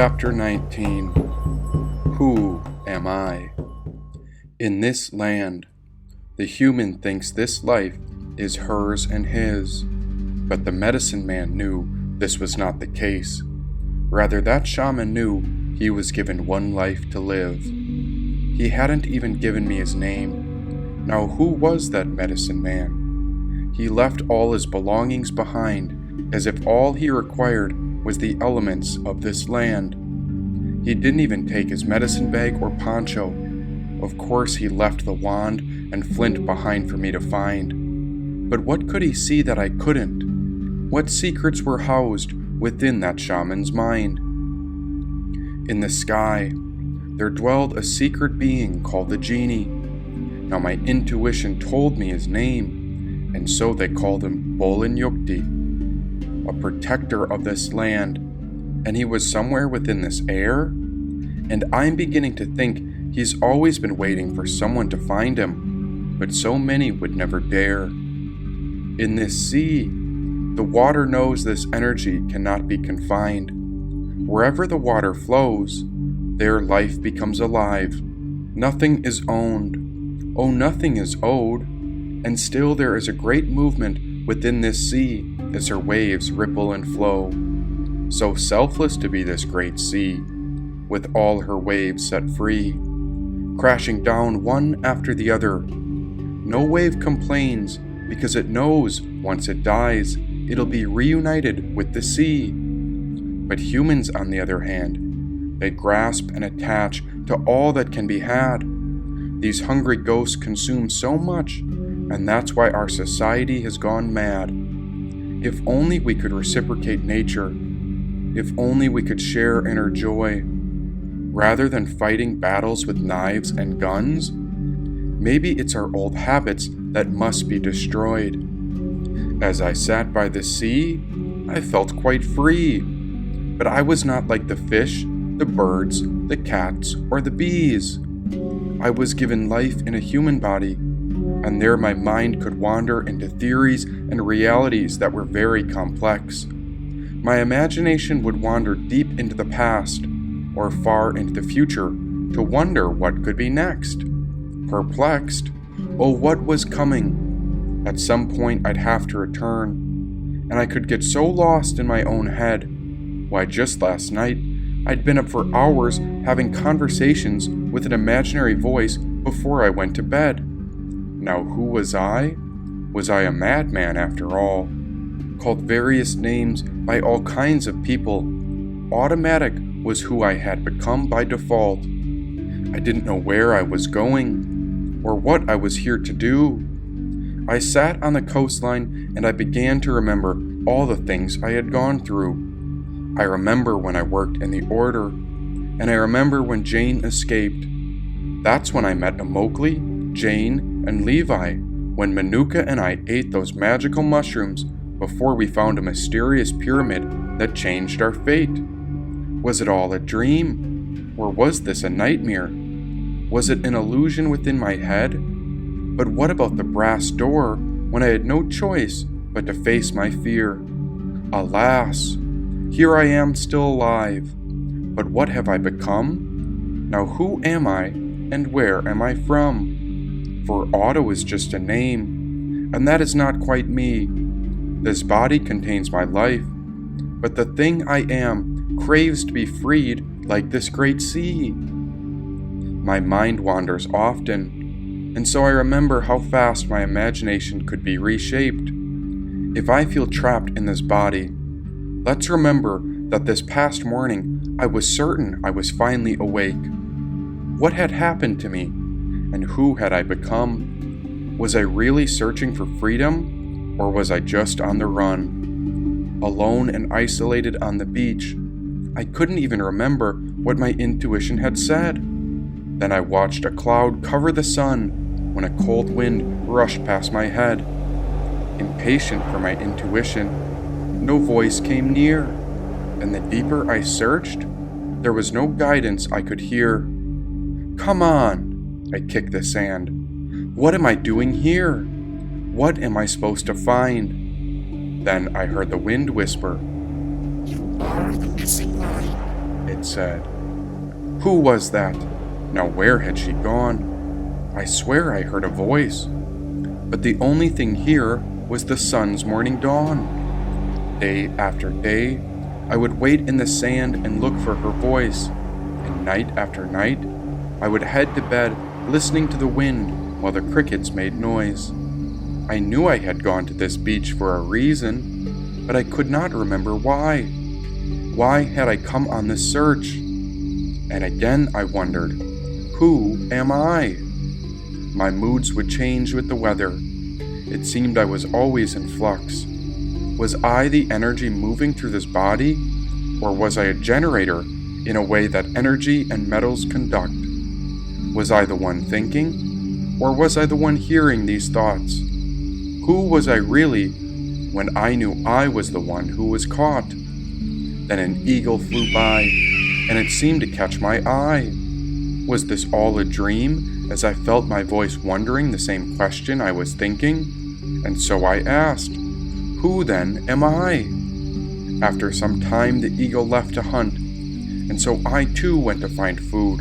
Chapter 19. Who am I? In this land, the human thinks this life is hers and his, but the medicine man knew this was not the case. Rather, that shaman knew he was given one life to live. He hadn't even given me his name. Now, who was that medicine man? He left all his belongings behind, as if all he required was the elements of this land. He didn't even take his medicine bag or poncho. Of course, he left the wand and flint behind for me to find. But what could he see that I couldn't? What secrets were housed within that shaman's mind? In the sky, there dwelled a secret being called the genie. Now my intuition told me his name, and so they called him Bolin Yukti, a protector of this land, and he was somewhere within this air, and I'm beginning to think he's always been waiting for someone to find him, but so many would never dare. In this sea, the water knows this energy cannot be confined. Wherever the water flows, there life becomes alive. Nothing is owned. Oh, nothing is owed. And still there is a great movement within this sea as her waves ripple and flow. So selfless to be this great sea, with all her waves set free, crashing down one after the other. No wave complains, because it knows once it dies, it'll be reunited with the sea. But humans, on the other hand, they grasp and attach to all that can be had. These hungry ghosts consume so much, and that's why our society has gone mad. If only we could reciprocate nature, if only we could share in her joy, rather than fighting battles with knives and guns. Maybe it's our old habits that must be destroyed. As I sat by the sea, I felt quite free. But I was not like the fish, the birds, the cats, or the bees. I was given life in a human body, and there my mind could wander into theories and realities that were very complex. My imagination would wander deep into the past, or far into the future, to wonder what could be next. Perplexed, oh, what was coming? At some point I'd have to return, and I could get so lost in my own head. Why, just last night, I'd been up for hours having conversations with an imaginary voice before I went to bed. Now, who was I? Was I a madman after all? Called various names by all kinds of people. Automatic was who I had become by default. I didn't know where I was going, or what I was here to do. I sat on the coastline and I began to remember all the things I had gone through. I remember when I worked in the Order, and I remember when Jane escaped. That's when I met Imogli, Jane, and Levi, when Manuka and I ate those magical mushrooms before we found a mysterious pyramid that changed our fate. Was it all a dream? Or was this a nightmare? Was it an illusion within my head? But what about the brass door when I had no choice but to face my fear? Alas! Here I am still alive, but what have I become? Now who am I, and where am I from? For Otto is just a name, and that is not quite me. This body contains my life, but the thing I am craves to be freed like this great sea. My mind wanders often, and so I remember how fast my imagination could be reshaped. If I feel trapped in this body, let's remember that this past morning I was certain I was finally awake. What had happened to me, and who had I become? Was I really searching for freedom, or was I just on the run? Alone and isolated on the beach, I couldn't even remember what my intuition had said. Then I watched a cloud cover the sun when a cold wind rushed past my head. Impatient for my intuition, no voice came near, and the deeper I searched, there was no guidance I could hear. Come on, I kicked the sand. What am I doing here? What am I supposed to find? Then I heard the wind whisper, You are the missing line. it said. Who was that? Now where had she gone? I swear I heard a voice, but the only thing here was the sun's morning dawn. Day after day, I would wait in the sand and look for her voice, and night after night, I would head to bed listening to the wind while the crickets made noise. I knew I had gone to this beach for a reason, but I could not remember why. Why had I come on this search? And again I wondered, who am I? My moods would change with the weather. It seemed I was always in flux. Was I the energy moving through this body, or was I a generator in a way that energy and metals conduct? Was I the one thinking, or was I the one hearing these thoughts? Who was I really when I knew I was the one who was caught? Then an eagle flew by, and it seemed to catch my eye. Was this all a dream, as I felt my voice wondering the same question I was thinking? And so I asked, who then am I? After some time the eagle left to hunt, and so I too went to find food.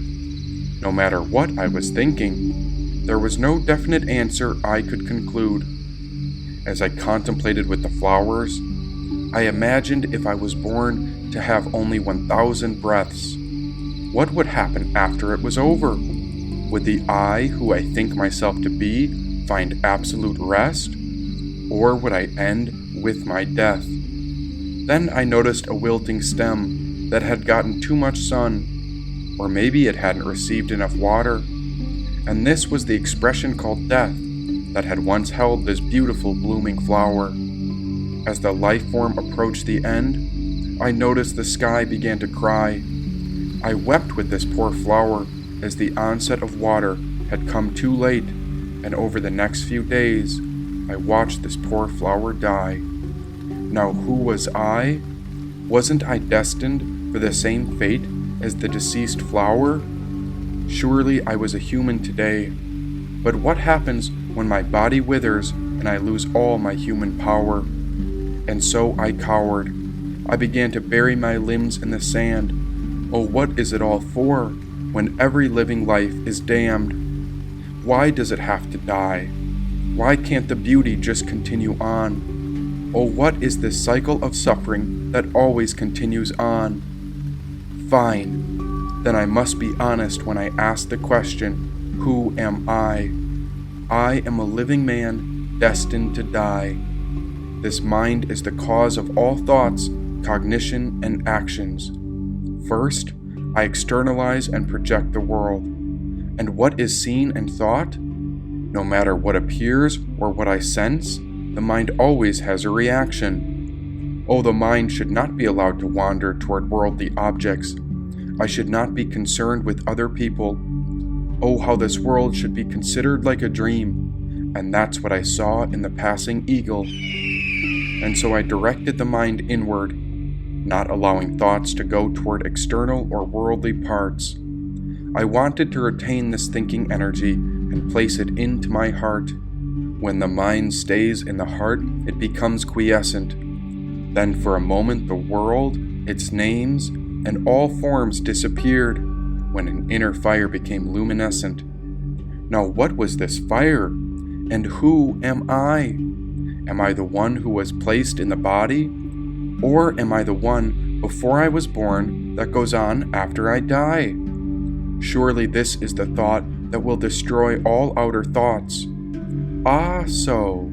No matter what I was thinking, there was no definite answer I could conclude. As I contemplated with the flowers, I imagined if I was born to have only 1,000 breaths, what would happen after it was over? Would the I who I think myself to be find absolute rest? Or would I end with my death? Then I noticed a wilting stem that had gotten too much sun, or maybe it hadn't received enough water, and this was the expression called death that had once held this beautiful blooming flower. As the life form approached the end, I noticed the sky began to cry. I wept with this poor flower as the onset of water had come too late, and over the next few days, I watched this poor flower die. Now who was I? Wasn't I destined for the same fate as the deceased flower? Surely I was a human today. But what happens when my body withers and I lose all my human power? And so I cowered. I began to bury my limbs in the sand. Oh, what is it all for, when every living life is damned? Why does it have to die? Why can't the beauty just continue on? Oh, what is this cycle of suffering that always continues on? Fine, then I must be honest when I ask the question, who am I? I am a living man destined to die. This mind is the cause of all thoughts, cognition, and actions. First, I externalize and project the world. And what is seen and thought? No matter what appears or what I sense, the mind always has a reaction. Oh, the mind should not be allowed to wander toward worldly objects. I should not be concerned with other people. Oh, how this world should be considered like a dream. And that's what I saw in the passing eagle. And so I directed the mind inward, not allowing thoughts to go toward external or worldly parts. I wanted to retain this thinking energy and place it into my heart. When the mind stays in the heart, it becomes quiescent. Then for a moment the world, its names, and all forms disappeared, when an inner fire became luminescent. Now what was this fire? And who am I? Am I the one who was placed in the body? Or am I the one before I was born that goes on after I die? Surely this is the thought that will destroy all outer thoughts. Ah, so.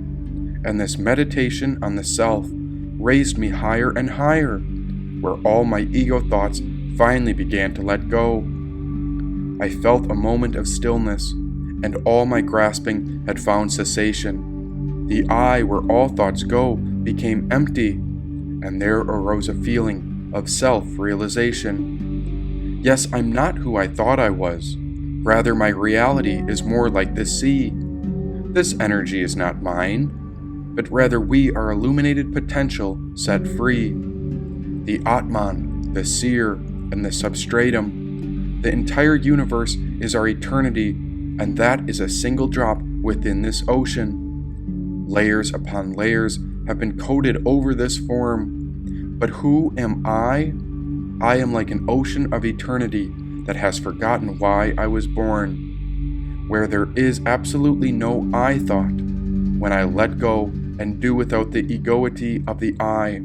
And this meditation on the self raised me higher and higher, where all my ego thoughts finally began to let go. I felt a moment of stillness, and all my grasping had found cessation. The I, where all thoughts go, became empty, and there arose a feeling of self-realization. Yes, I'm not who I thought I was. Rather, my reality is more like the sea. This energy is not mine, but rather we are illuminated potential set free. The Atman, the seer, and the substratum. The entire universe is our eternity, and that is a single drop within this ocean. Layers upon layers have been coated over this form. But who am I? I am like an ocean of eternity that has forgotten why I was born, where there is absolutely no I thought. When I let go and do without the egoity of the I,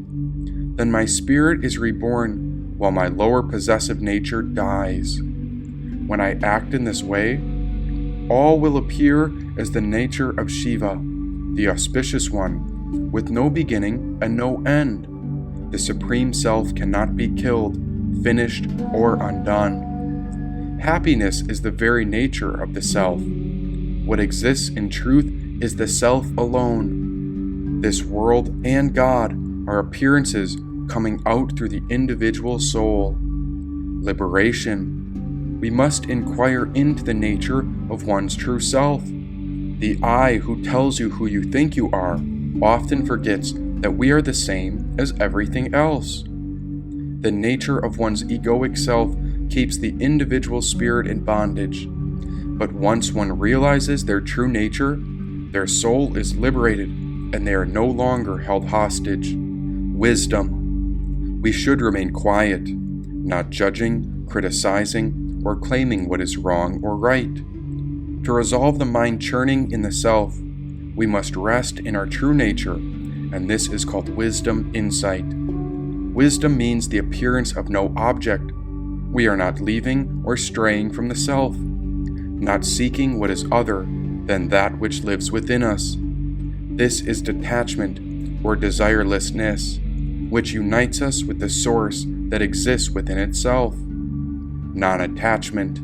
then my spirit is reborn while my lower possessive nature dies. When I act in this way, all will appear as the nature of Shiva, the auspicious one, with no beginning and no end. The Supreme Self cannot be killed, finished, or undone. Happiness is the very nature of the Self. What exists in truth is the Self alone. This world and God are appearances coming out through the individual soul. Liberation. We must inquire into the nature of one's true self. The I who tells you who you think you are often forgets that we are the same as everything else. The nature of one's egoic self keeps the individual spirit in bondage. But once one realizes their true nature, their soul is liberated and they are no longer held hostage. Wisdom. We should remain quiet, not judging, criticizing, or claiming what is wrong or right. To resolve the mind churning in the self, we must rest in our true nature, and this is called wisdom insight. Wisdom means the appearance of no object. We are not leaving or straying from the self, not seeking what is other than that which lives within us. This is detachment or desirelessness, which unites us with the source that exists within itself. Non-attachment.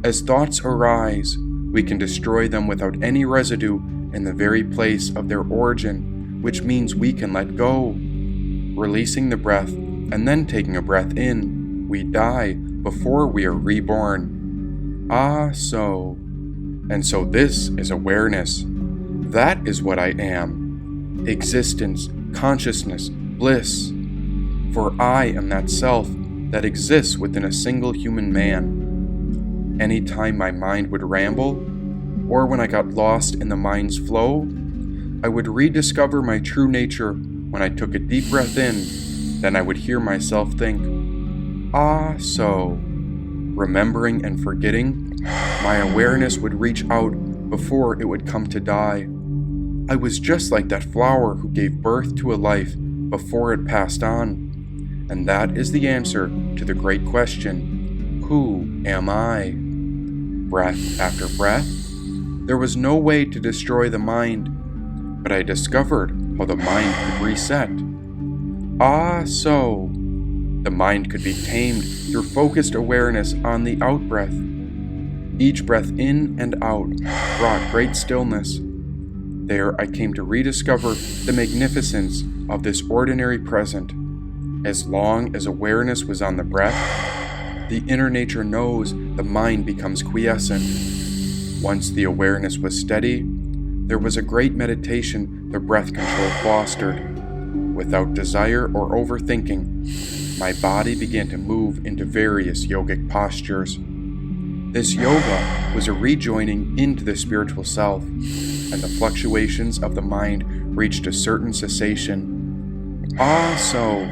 As thoughts arise, we can destroy them without any residue in the very place of their origin, which means we can let go. Releasing the breath and then taking a breath in, we die before we are reborn. So. And so this is awareness. That is what I am. Existence, consciousness, bliss. For I am that self that exists within a single human man. Anytime my mind would ramble, or when I got lost in the mind's flow, I would rediscover my true nature when I took a deep breath in. Then I would hear myself think, so. Remembering and forgetting, my awareness would reach out before it would come to die. I was just like that flower who gave birth to a life before it passed on. And that is the answer to the great question, who am I? Breath after breath, there was no way to destroy the mind, but I discovered how the mind could reset. So. The mind could be tamed through focused awareness on the out-breath. Each breath in and out brought great stillness. There I came to rediscover the magnificence of this ordinary present. As long as awareness was on the breath, the inner nature knows the mind becomes quiescent. Once the awareness was steady, there was a great meditation the breath control fostered. Without desire or overthinking, my body began to move into various yogic postures. This yoga was a rejoining into the spiritual self, and the fluctuations of the mind reached a certain cessation. So.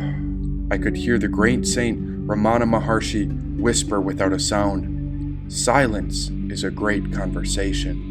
I could hear the great saint Ramana Maharshi whisper without a sound, "Silence is a great conversation."